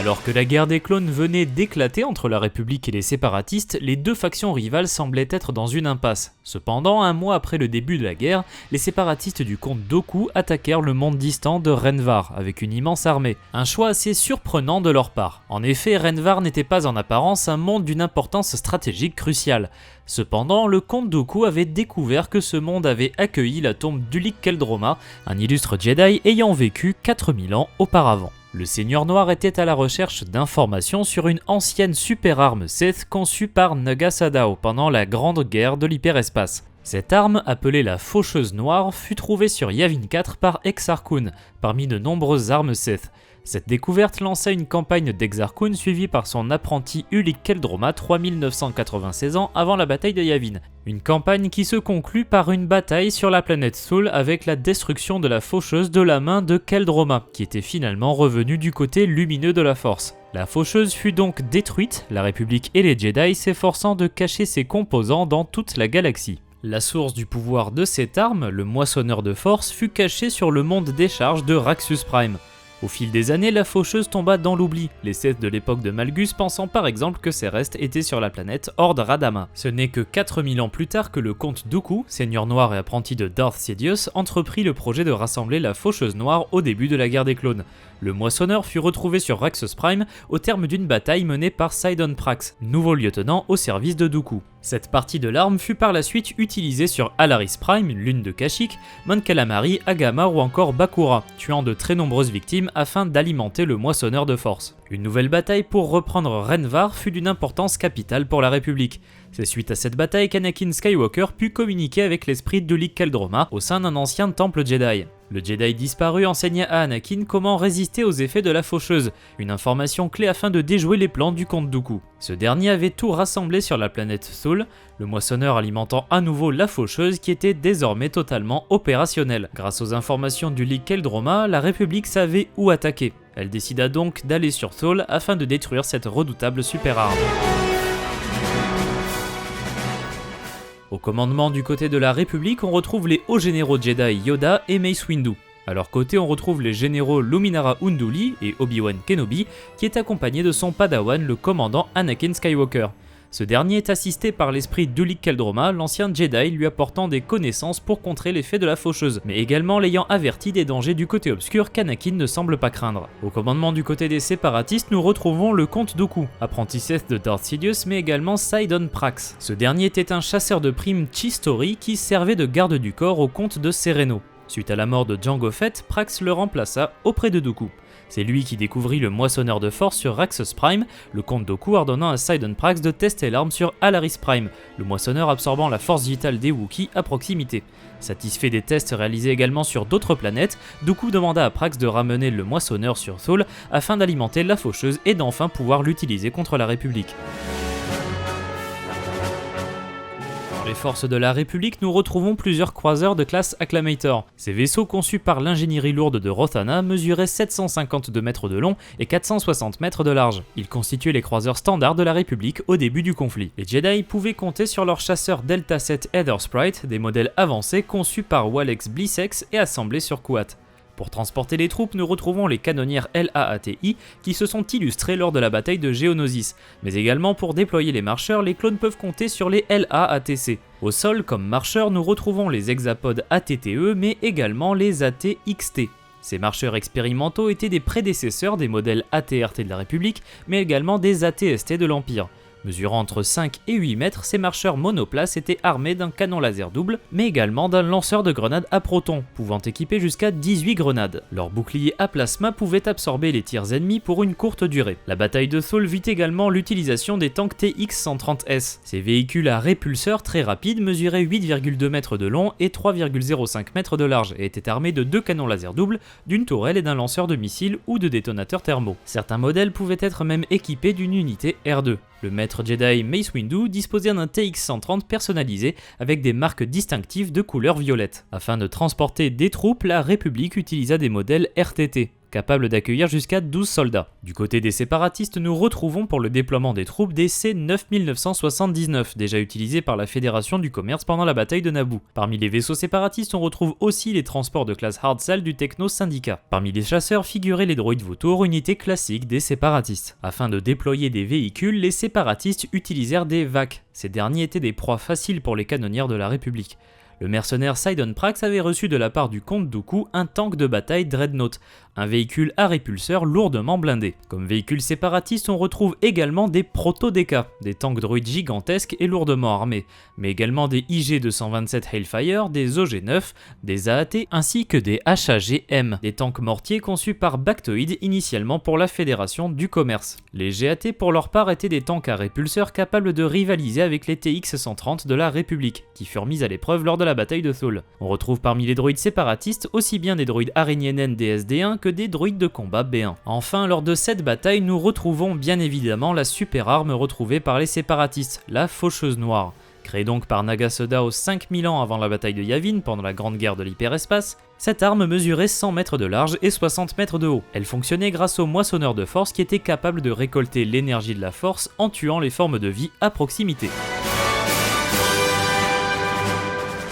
Alors que la guerre des clones venait d'éclater entre la République et les séparatistes, les deux factions rivales semblaient être dans une impasse. Cependant, un mois après le début de la guerre, les séparatistes du comte Dooku attaquèrent le monde distant de Renvar avec une immense armée. Un choix assez surprenant de leur part. En effet, Renvar n'était pas en apparence un monde d'une importance stratégique cruciale. Cependant, le comte Dooku avait découvert que ce monde avait accueilli la tombe d'Ulic Qel-Droma, un illustre Jedi ayant vécu 4000 ans auparavant. Le Seigneur Noir était à la recherche d'informations sur une ancienne super arme Sith conçue par Naga Sadao pendant la grande guerre de l'hyperespace. Cette arme, appelée la Faucheuse Noire, fut trouvée sur Yavin 4 par Exar Kun, parmi de nombreuses armes Sith. Cette découverte lança une campagne d'Exar Kun suivie par son apprenti Ulic Qel-Droma 3996 ans avant la bataille de Yavin. Une campagne qui se conclut par une bataille sur la planète Soul avec la destruction de la faucheuse de la main de Qel-Droma, qui était finalement revenue du côté lumineux de la Force. La faucheuse fut donc détruite, la République et les Jedi s'efforçant de cacher ses composants dans toute la galaxie. La source du pouvoir de cette arme, le moissonneur de force, fut cachée sur le monde des charges de Raxus Prime. Au fil des années, la faucheuse tomba dans l'oubli, les Sith de l'époque de Malgus pensant par exemple que ses restes étaient sur la planète Ord Radama. Ce n'est que 4000 ans plus tard que le comte Dooku, seigneur noir et apprenti de Darth Sidious, entreprit le projet de rassembler la faucheuse noire au début de la guerre des clones. Le moissonneur fut retrouvé sur Raxus Prime au terme d'une bataille menée par Sidon Prax, nouveau lieutenant au service de Dooku. Cette partie de l'arme fut par la suite utilisée sur Alaris Prime, lune de Kashyyyk, Mon Calamari, Agamar ou encore Bakura, tuant de très nombreuses victimes afin d'alimenter le moissonneur de force. Une nouvelle bataille pour reprendre Renvar fut d'une importance capitale pour la République. C'est suite à cette bataille qu'Anakin Skywalker put communiquer avec l'esprit d'Ulic Qel-Droma au sein d'un ancien temple Jedi. Le Jedi disparu enseigna à Anakin comment résister aux effets de la faucheuse, une information clé afin de déjouer les plans du comte Dooku. Ce dernier avait tout rassemblé sur la planète Soul, le moissonneur alimentant à nouveau la faucheuse qui était désormais totalement opérationnelle. Grâce aux informations d'Ulic Qel-Droma, la République savait où attaquer. Elle décida donc d'aller sur Soul afin de détruire cette redoutable super arme. Au commandement du côté de la République, on retrouve les hauts généraux Jedi Yoda et Mace Windu. À leur côté, on retrouve les généraux Luminara Unduli et Obi-Wan Kenobi, qui est accompagné de son padawan, le commandant Anakin Skywalker. Ce dernier est assisté par l'esprit d'Ulic Qel-Droma, l'ancien Jedi lui apportant des connaissances pour contrer l'effet de la faucheuse, mais également l'ayant averti des dangers du côté obscur qu'Anakin ne semble pas craindre. Au commandement du côté des séparatistes, nous retrouvons le comte Dooku, apprenti Sith de Darth Sidious, mais également Sidon Prax. Ce dernier était un chasseur de primes Chistori qui servait de garde du corps au comte de Sereno. Suite à la mort de Jango Fett, Prax le remplaça auprès de Dooku. C'est lui qui découvrit le moissonneur de force sur Raxus Prime, le comte Dooku ordonnant à Sidon Prax de tester l'arme sur Alaris Prime, le moissonneur absorbant la force vitale des Wookiees à proximité. Satisfait des tests réalisés également sur d'autres planètes, Dooku demanda à Prax de ramener le moissonneur sur Soul afin d'alimenter la faucheuse et d'enfin pouvoir l'utiliser contre la République. Dans les forces de la République, nous retrouvons plusieurs croiseurs de classe Acclamator. Ces vaisseaux conçus par l'ingénierie lourde de Rothana mesuraient 752 mètres de long et 460 mètres de large. Ils constituaient les croiseurs standards de la République au début du conflit. Les Jedi pouvaient compter sur leurs chasseurs Delta 7 Aether Sprite, des modèles avancés conçus par Walex Blissex et assemblés sur Kuat. Pour transporter les troupes, nous retrouvons les canonnières LAATI qui se sont illustrées lors de la bataille de Geonosis, mais également pour déployer les marcheurs, les clones peuvent compter sur les LAATC. Au sol, comme marcheurs, nous retrouvons les hexapodes ATTE, mais également les ATXT. Ces marcheurs expérimentaux étaient des prédécesseurs des modèles ATRT de la République, mais également des ATST de l'Empire. Mesurant entre 5 et 8 mètres, ces marcheurs monoplaces étaient armés d'un canon laser double, mais également d'un lanceur de grenades à protons, pouvant équiper jusqu'à 18 grenades. Leur bouclier à plasma pouvait absorber les tirs ennemis pour une courte durée. La bataille de Soul vit également l'utilisation des tanks TX-130S. Ces véhicules à répulseurs très rapides mesuraient 8,2 mètres de long et 3,05 mètres de large et étaient armés de 2 canons laser doubles, d'une tourelle et d'un lanceur de missiles ou de détonateurs thermaux. Certains modèles pouvaient être même équipés d'une unité R2. Le maître Jedi Mace Windu disposait d'un TX-130 personnalisé avec des marques distinctives de couleur violette. Afin de transporter des troupes, la République utilisa des modèles RTT. capable d'accueillir jusqu'à 12 soldats. Du côté des séparatistes, nous retrouvons pour le déploiement des troupes des C-9979, déjà utilisés par la Fédération du commerce pendant la bataille de Naboo. Parmi les vaisseaux séparatistes, on retrouve aussi les transports de classe Hardsal du Techno Syndicat. Parmi les chasseurs figuraient les droïdes vautours, unité classique des séparatistes. Afin de déployer des véhicules, les séparatistes utilisèrent des VAC. Ces derniers étaient des proies faciles pour les canonnières de la République. Le mercenaire Sidon Prax avait reçu de la part du comte Dooku un tank de bataille Dreadnought, un véhicule à répulseur lourdement blindé. Comme véhicule séparatiste, on retrouve également des Proto-DK, des tanks droïdes gigantesques et lourdement armés, mais également des IG-227 Hailfire, des OG-9, des AAT ainsi que des HAG-M, des tanks mortiers conçus par Bactoid initialement pour la Fédération du commerce. Les GAT pour leur part étaient des tanks à répulseur capables de rivaliser avec les TX-130 de la République, qui furent mis à l'épreuve lors de la bataille de Thule. On retrouve parmi les droïdes séparatistes aussi bien des droïdes araignées naines DSD-1 que des droïdes de combat B1. Enfin, lors de cette bataille, nous retrouvons bien évidemment la super arme retrouvée par les séparatistes, la Faucheuse Noire. Créée donc par Naga Soda aux 5000 ans avant la bataille de Yavin pendant la grande guerre de l'hyperespace, cette arme mesurait 100 mètres de large et 60 mètres de haut. Elle fonctionnait grâce au moissonneur de force qui était capable de récolter l'énergie de la force en tuant les formes de vie à proximité.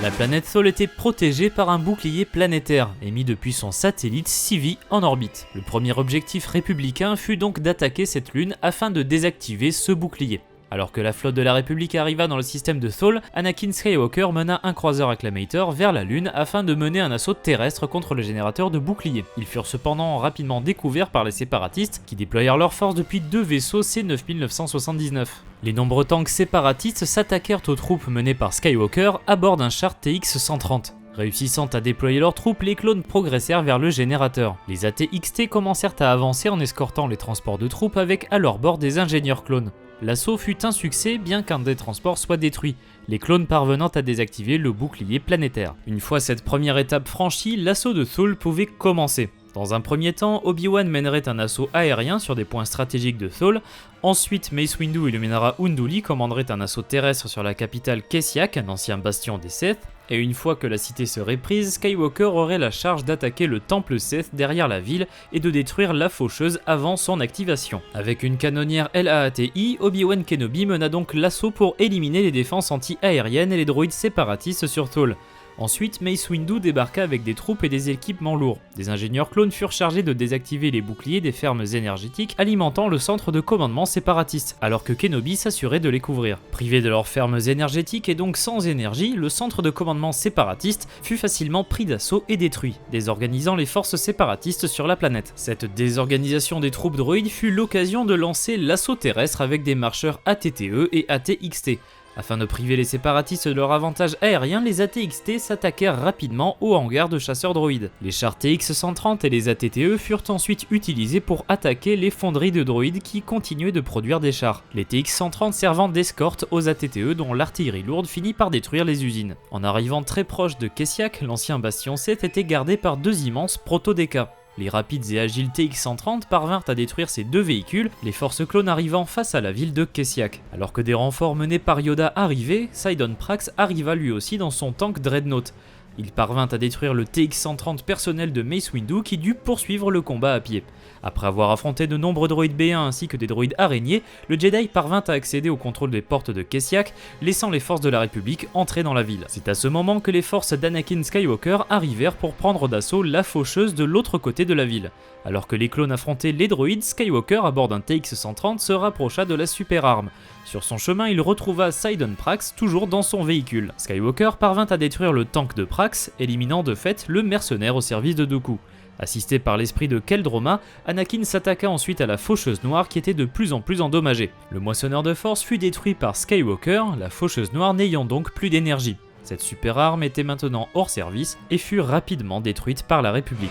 La planète Thule était protégée par un bouclier planétaire, émis depuis son satellite Civi en orbite. Le premier objectif républicain fut donc d'attaquer cette lune afin de désactiver ce bouclier. Alors que la flotte de la République arriva dans le système de Thule, Anakin Skywalker mena un croiseur acclamator vers la Lune afin de mener un assaut terrestre contre le générateur de boucliers. Ils furent cependant rapidement découverts par les séparatistes qui déployèrent leurs forces depuis deux vaisseaux C-9979. Les nombreux tanks séparatistes s'attaquèrent aux troupes menées par Skywalker à bord d'un char TX-130. Réussissant à déployer leurs troupes, les clones progressèrent vers le générateur. Les AT-XT commencèrent à avancer en escortant les transports de troupes avec à leur bord des ingénieurs clones. L'assaut fut un succès bien qu'un des transports soit détruit, les clones parvenant à désactiver le bouclier planétaire. Une fois cette première étape franchie, l'assaut de Thule pouvait commencer. Dans un premier temps, Obi-Wan mènerait un assaut aérien sur des points stratégiques de Thule. Ensuite, Mace Windu et Luminara Unduli commanderaient un assaut terrestre sur la capitale Kessiak, un ancien bastion des Sith. Et une fois que la cité serait prise, Skywalker aurait la charge d'attaquer le temple Sith derrière la ville et de détruire la faucheuse avant son activation. Avec une canonnière LAATI, Obi-Wan Kenobi mena donc l'assaut pour éliminer les défenses anti-aériennes et les droïdes séparatistes sur Thule. Ensuite, Mace Windu débarqua avec des troupes et des équipements lourds. Des ingénieurs clones furent chargés de désactiver les boucliers des fermes énergétiques alimentant le centre de commandement séparatiste, alors que Kenobi s'assurait de les couvrir. Privé de leurs fermes énergétiques et donc sans énergie, le centre de commandement séparatiste fut facilement pris d'assaut et détruit, désorganisant les forces séparatistes sur la planète. Cette désorganisation des troupes droïdes fut l'occasion de lancer l'assaut terrestre avec des marcheurs ATTE et AT-XT. Afin de priver les séparatistes de leur avantage aérien, les AT-XT s'attaquèrent rapidement aux hangars de chasseurs droïdes. Les chars TX-130 et les ATTE furent ensuite utilisés pour attaquer les fonderies de droïdes qui continuaient de produire des chars. Les TX-130 servant d'escorte aux ATTE dont l'artillerie lourde finit par détruire les usines. En arrivant très proche de Kessiak, l'ancien bastion 7 était gardé par deux immenses proto-DK. Les rapides et agiles TX-130 parvinrent à détruire ces deux véhicules, les forces clones arrivant face à la ville de Kessiak. Alors que des renforts menés par Yoda arrivaient, Sidon Prax arriva lui aussi dans son tank Dreadnought. Il parvint à détruire le TX-130 personnel de Mace Windu qui dut poursuivre le combat à pied. Après avoir affronté de nombreux droïdes B1 ainsi que des droïdes araignées, le Jedi parvint à accéder au contrôle des portes de Kessiak, laissant les forces de la République entrer dans la ville. C'est à ce moment que les forces d'Anakin Skywalker arrivèrent pour prendre d'assaut la faucheuse de l'autre côté de la ville. Alors que les clones affrontaient les droïdes, Skywalker à bord d'un TX-130 se rapprocha de la super arme. Sur son chemin, il retrouva Sidon Prax toujours dans son véhicule. Skywalker parvint à détruire le tank de Prax, éliminant de fait le mercenaire au service de Dooku. Assisté par l'esprit de Keldroma, Anakin s'attaqua ensuite à la Faucheuse Noire qui était de plus en plus endommagée. Le moissonneur de force fut détruit par Skywalker, la Faucheuse Noire n'ayant donc plus d'énergie. Cette super arme était maintenant hors service et fut rapidement détruite par la République.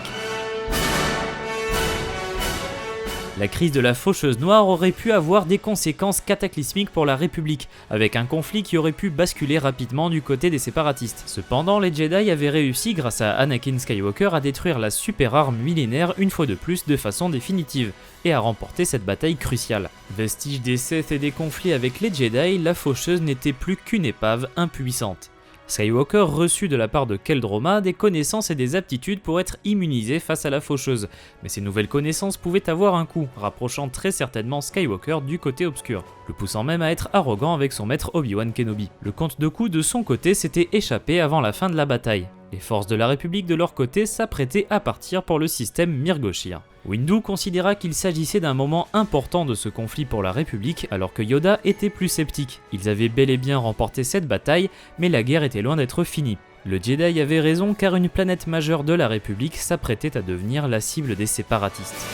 La crise de la Faucheuse Noire aurait pu avoir des conséquences cataclysmiques pour la République, avec un conflit qui aurait pu basculer rapidement du côté des séparatistes. Cependant, les Jedi avaient réussi grâce à Anakin Skywalker à détruire la super arme millénaire une fois de plus de façon définitive, et à remporter cette bataille cruciale. Vestige des Sith et des conflits avec les Jedi, la Faucheuse n'était plus qu'une épave impuissante. Skywalker reçut de la part de Keldroma des connaissances et des aptitudes pour être immunisé face à la faucheuse, mais ces nouvelles connaissances pouvaient avoir un coût, rapprochant très certainement Skywalker du côté obscur, le poussant même à être arrogant avec son maître Obi-Wan Kenobi. Le comte Dooku de son côté s'était échappé avant la fin de la bataille. Les forces de la République de leur côté s'apprêtaient à partir pour le système Mirgoshir. Windu considéra qu'il s'agissait d'un moment important de ce conflit pour la République alors que Yoda était plus sceptique. Ils avaient bel et bien remporté cette bataille, mais la guerre était loin d'être finie. Le Jedi avait raison car une planète majeure de la République s'apprêtait à devenir la cible des séparatistes.